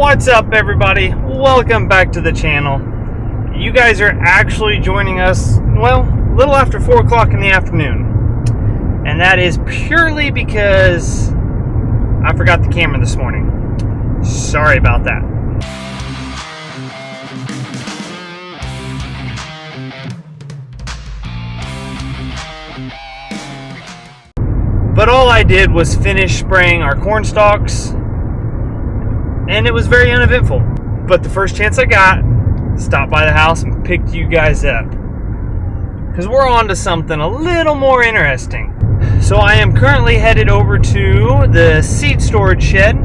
What's up, everybody? Welcome back to the channel. You guys are actually joining us, well, a little after 4 o'clock in the afternoon. And that is purely because I forgot the camera this morning. Sorry about that. But all I did was finish spraying our corn stalks, and it was very uneventful. But the first chance I got, stopped by the house and picked you guys up, because we're on to something a little more interesting. So I am currently headed over to the seed storage shed.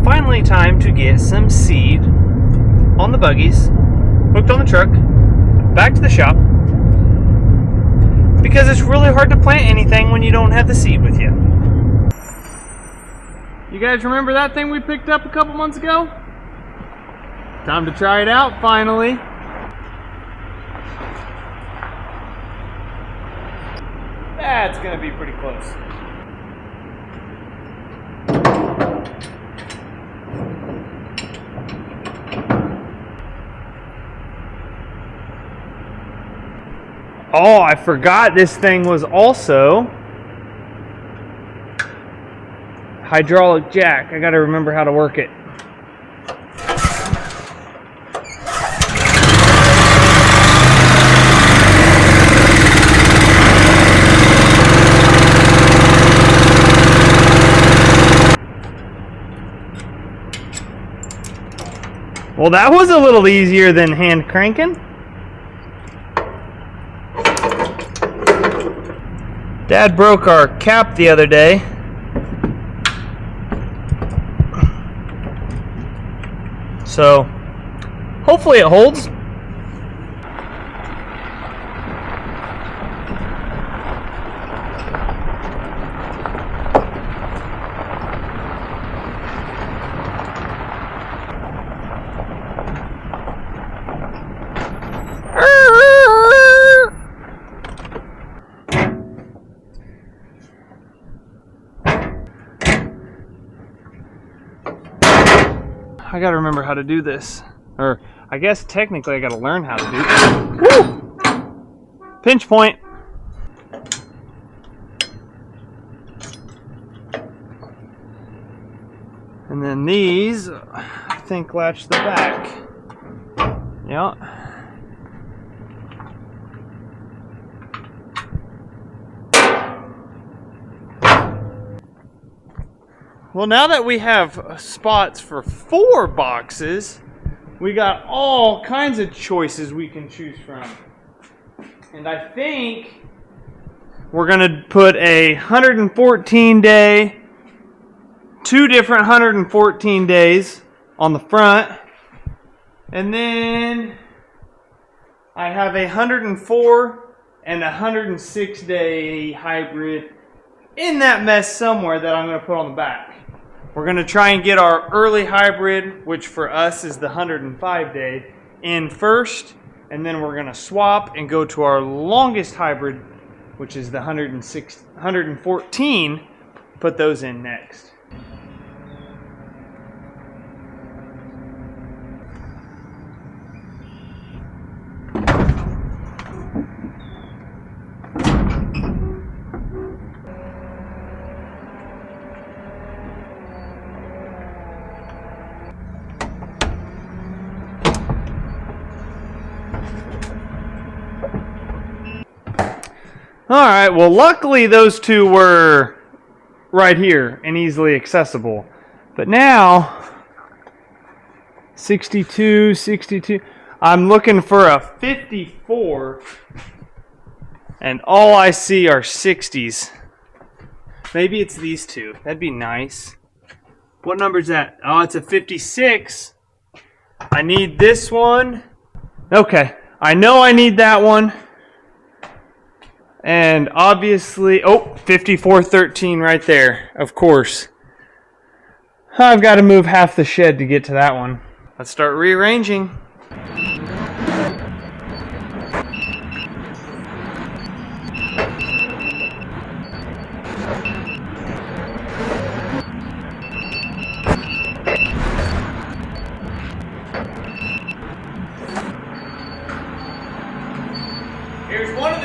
Finally time to get some seed on the buggies, hooked on the truck, back to the shop, because it's really hard to plant anything when you don't have the seed with you. You guys remember that thing we picked up a couple months ago? Time to try it out finally. That's gonna be pretty close. Oh, I forgot this thing was also hydraulic jack. I gotta remember how to work it. Well, that was a little easier than hand cranking. Dad broke our cap the other day. So, hopefully it holds. I gotta remember how to do this. Or, I guess technically I gotta learn how to do this. Woo! Pinch point. And then these, I think, latch the back. Yeah. Well, now that we have spots for 4 boxes, we got all kinds of choices we can choose from. And I think we're going to put a 114 day, 2 different 114 days on the front. And then I have a 104 and a 106 day hybrid in that mess somewhere that I'm going to put on the back. We're going to try and get our early hybrid, which for us is the 105 day, in first, and then we're going to swap and go to our longest hybrid, which is the 114, put those in next. Alright, well, luckily those 2 were right here and easily accessible. But now, 62, 62, I'm looking for a 54, and all I see are 60s. Maybe it's these 2. That'd be nice. What number is that? Oh, it's a 56. I need this one. Okay, I know I need that one. And obviously, 5413 right there, of course. I've got to move half the shed to get to that one. Let's start rearranging.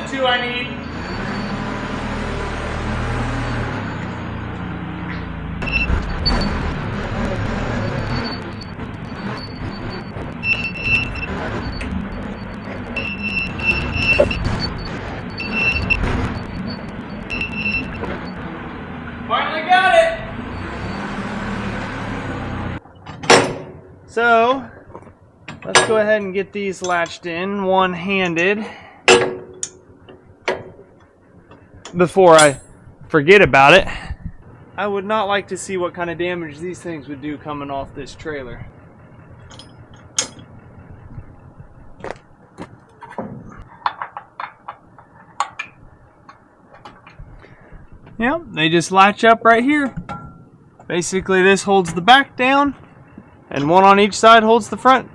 the 2 I need. Finally got it! So, let's go ahead and get these latched in one-handed before I forget about it. I would not like to see what kind of damage these things would do coming off this trailer. Yep, they just latch up right here. Basically, this holds the back down, and one on each side holds the front.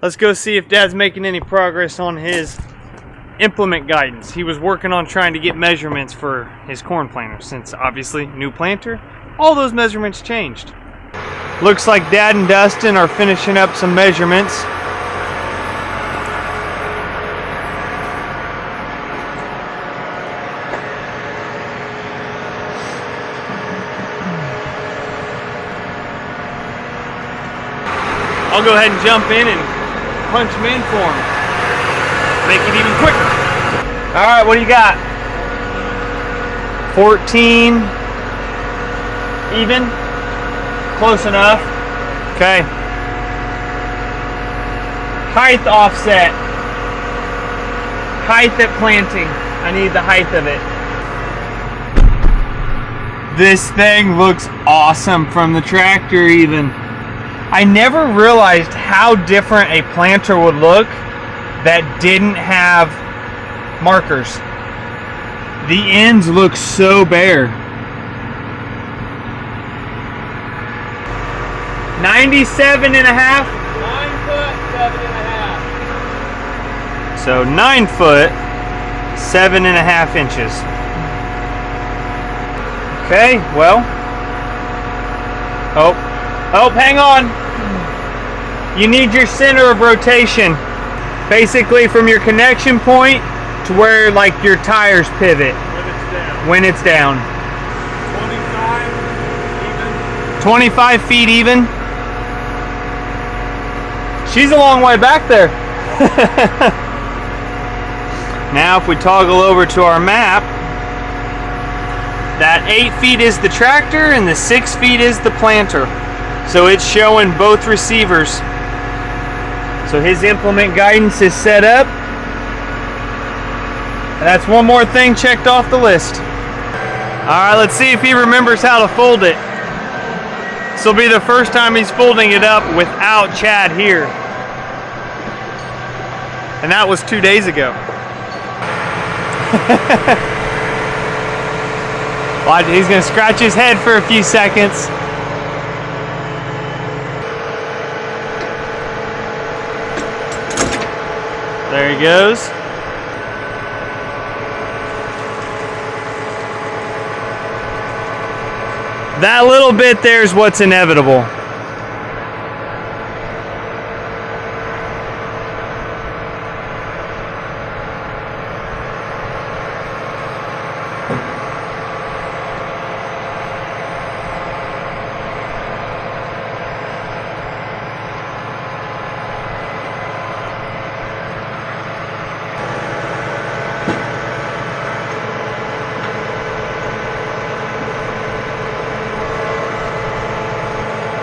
Let's go see if Dad's making any progress on his implement guidance. He was working on trying to get measurements for his corn planter, since obviously new planter, all those measurements changed. Looks like Dad and Dustin are finishing up some measurements. I'll go ahead and jump in and punch them in for him. Make it even quicker. All right, what do you got? 14. Even? Close enough. Okay. Height offset. Height at planting. I need the height of it. This thing looks awesome from the tractor even. I never realized how different a planter would look that didn't have markers. The ends look so bare. 97 and a half? 9 foot, 7.5. So 9 foot, 7.5 inches. Okay, well. Oh, hang on. You need your center of rotation. Basically from your connection point to where like your tires pivot. When it's down. 25 feet even. She's a long way back there. Now if we toggle over to our map, that 8 feet is the tractor and the 6 feet is the planter. So it's showing both receivers. So his implement guidance is set up. And that's one more thing checked off the list. Alright, let's see if he remembers how to fold it. This will be the first time he's folding it up without Chad here. And that was 2 days ago. Well, he's going to scratch his head for a few seconds. There he goes. That little bit there is what's inevitable.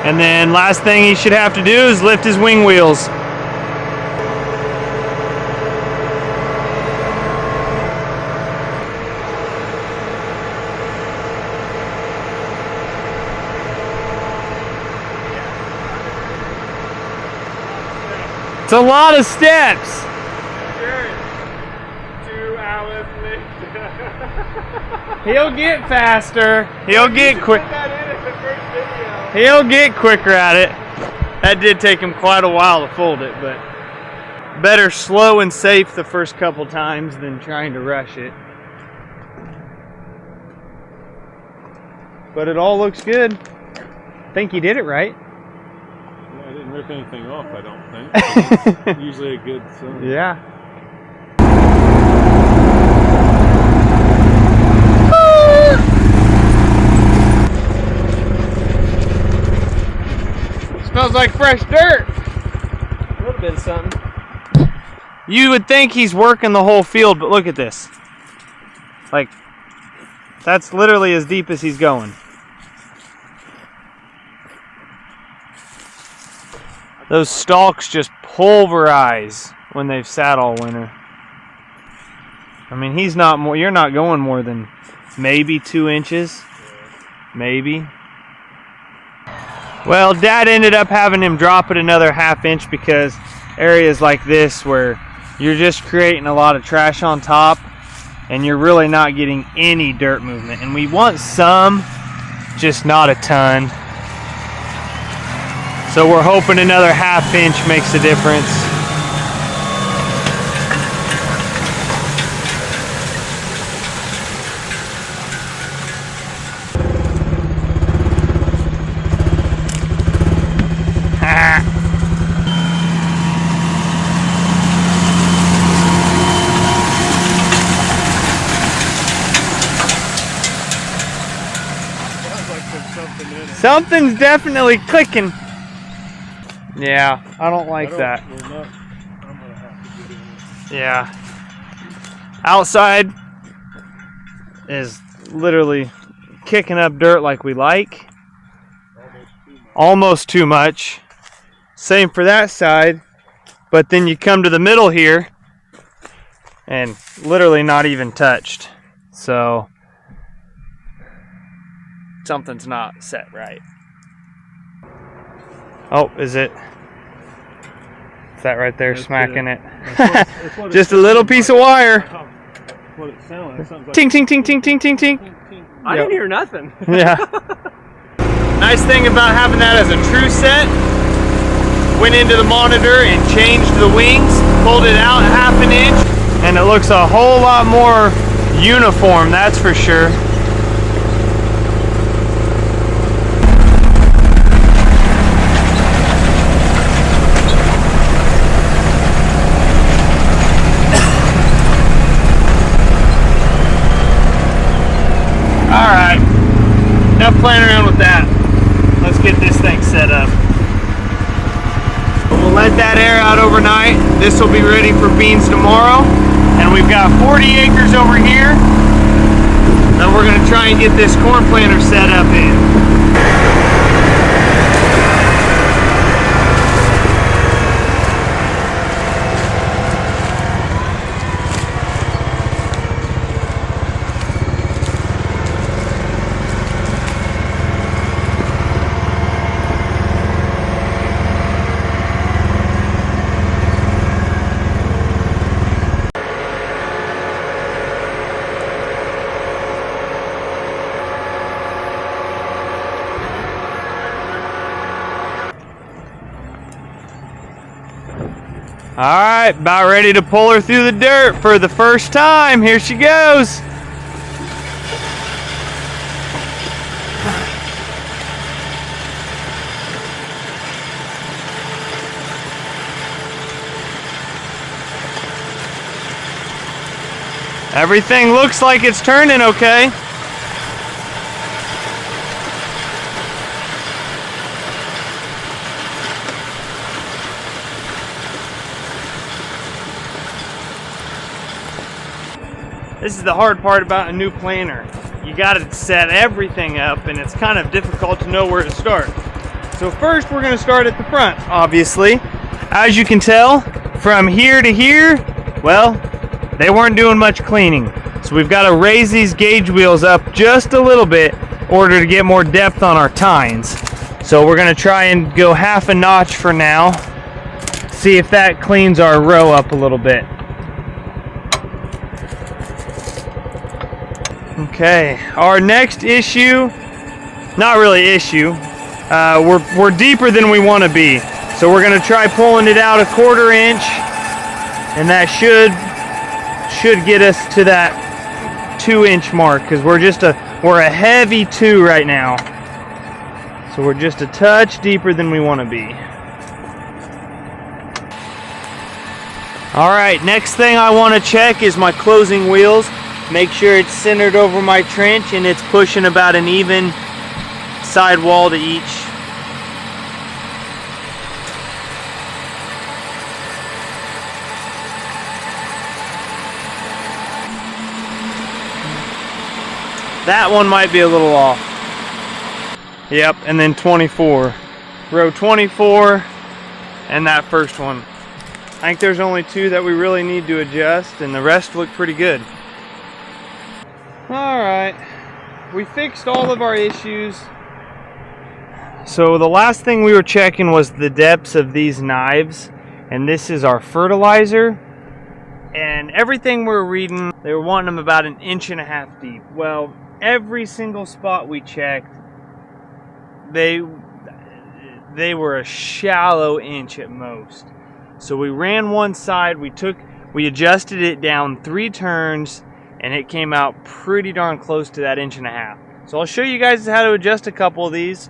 And then last thing he should have to do is lift his wing wheels. It's a lot of steps. He'll get faster. He'll get quick. He'll get quicker at it. That did take him quite a while to fold it, but better slow and safe the first couple times than trying to rush it. But it all looks good. I think he did it right. rip anything off, I don't think. It's usually a good sign. Yeah. Smells like fresh dirt. A little bit of something. You would think he's working the whole field, but look at this. Like, that's literally as deep as he's going. Those stalks just pulverize when they've sat all winter. I mean, he's not more. You're not going more than maybe 2 inches, maybe. Well, Dad ended up having him drop it another ½ inch because areas like this where you're just creating a lot of trash on top and you're really not getting any dirt movement. And we want some, just not a ton. So we're hoping another ½ inch makes a difference. Something's definitely clicking. Yeah, I don't like that. I'm gonna have to get in. Yeah. Outside is literally kicking up dirt like we like. Almost too much. Same for that side. But then you come to the middle here and literally not even touched. So something's not set right. Oh, is it? Is that right there smacking it? That's what Just a little piece of wire. That's what it sounds like. It sounds like Ting, ting, ting, ting, ting, ting, ting. I didn't hear nothing. Yeah. Nice thing about having that as a true set, went into the monitor and changed the wings, pulled it out ½ inch, and it looks a whole lot more uniform, that's for sure. Alright, enough playing around with that. Let's get this thing set up. We'll let that air out overnight. This will be ready for beans tomorrow. And we've got 40 acres over here that we're going to try and get this corn planter set up in. Alright, about ready to pull her through the dirt for the first time. Here she goes. Everything looks like it's turning okay. This is the hard part about a new planter. You gotta set everything up and it's kind of difficult to know where to start. So first we're gonna start at the front, obviously. As you can tell, from here to here, well, they weren't doing much cleaning. So we've gotta raise these gauge wheels up just a little bit in order to get more depth on our tines. So we're gonna try and go ½ notch for now. See if that cleans our row up a little bit. Okay, our next issue, not really issue, we're deeper than we want to be. So we're going to try pulling it out ½ inch, and that should get us to that 2 inch mark, because we're a heavy 2 right now. So we're just a touch deeper than we want to be. Alright, next thing I want to check is my closing wheels. Make sure it's centered over my trench and it's pushing about an even side wall to each. That one might be a little off. Yep, and then 24. Row 24 and that first one. I think there's only two that we really need to adjust and the rest look pretty good. Alright, we fixed all of our issues. So the last thing we were checking was the depths of these knives, and this is our fertilizer. And everything we're reading, they were wanting them about 1.5 inches deep. Well, every single spot we checked, they were a shallow inch at most. So we ran one side, we adjusted it down 3 turns, and it came out pretty darn close to that 1.5 inches. So I'll show you guys how to adjust a couple of these.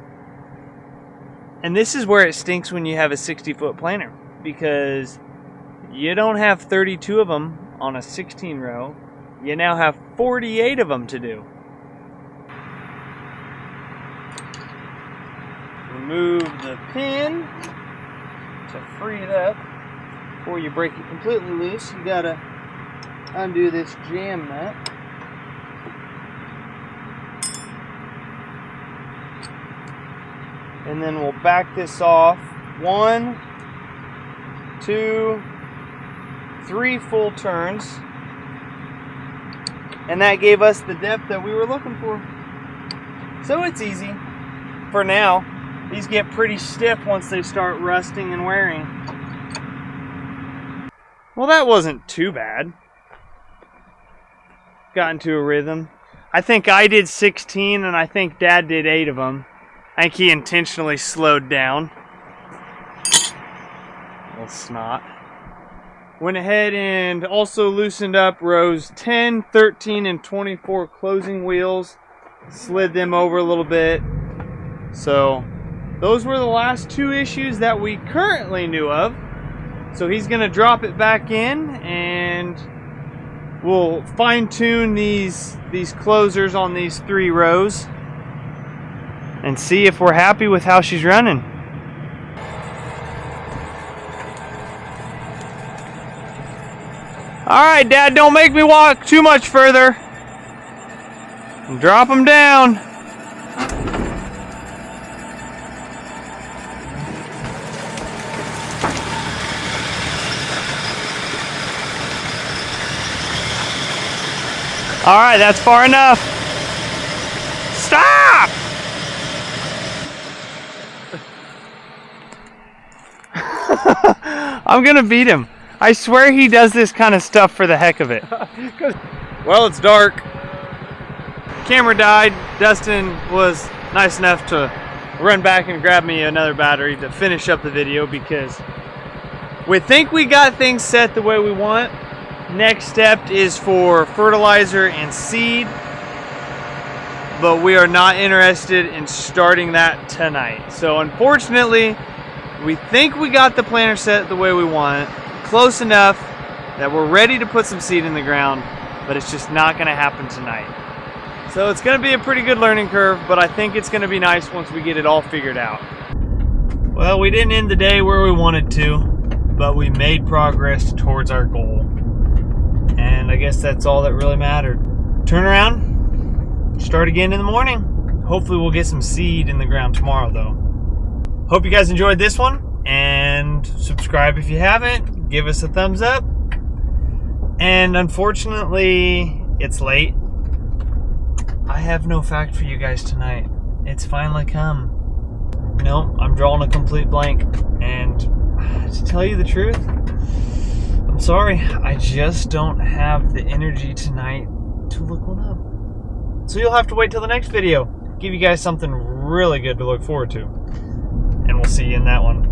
And this is where it stinks when you have a 60-foot planter, because you don't have 32 of them on a 16 row. You now have 48 of them to do. Remove the pin to free it up. Before you break it completely loose, you gotta undo this jam nut. And then we'll back this off 1, 2, 3 full turns. And that gave us the depth that we were looking for. So it's easy for now. These get pretty stiff once they start rusting and wearing. Well, that wasn't too bad. Got into a rhythm. I think I did 16 and I think Dad did 8 of them. I think he intentionally slowed down. Little snot. Went ahead and also loosened up rows 10, 13, and 24 closing wheels. Slid them over a little bit. So those were the last 2 issues that we currently knew of. So he's going to drop it back in and we'll fine-tune these closers on these 3 rows and see if we're happy with how she's running. Alright, Dad, don't make me walk too much further. Drop them down. Alright, that's far enough. Stop! I'm gonna beat him. I swear he does this kind of stuff for the heck of it. Well, it's dark. Camera died. Dustin was nice enough to run back and grab me another battery to finish up the video because we think we got things set the way we want. Next step is for fertilizer and seed, but we are not interested in starting that tonight. So unfortunately, we think we got the planter set the way we want, close enough that we're ready to put some seed in the ground, but it's just not going to happen tonight. So it's going to be a pretty good learning curve, but I think it's going to be nice once we get it all figured out. Well, we didn't end the day where we wanted to, but we made progress towards our goal. And I guess that's all that really mattered. Turn around, start again in the morning. Hopefully we'll get some seed in the ground tomorrow though. Hope you guys enjoyed this one, and subscribe if you haven't. Give us a thumbs up. And unfortunately, it's late. I have no fact for you guys tonight. It's finally come. No, I'm drawing a complete blank. And to tell you the truth, I'm sorry, I just don't have the energy tonight to look one up. So you'll have to wait till the next video. Give you guys something really good to look forward to. And we'll see you in that one.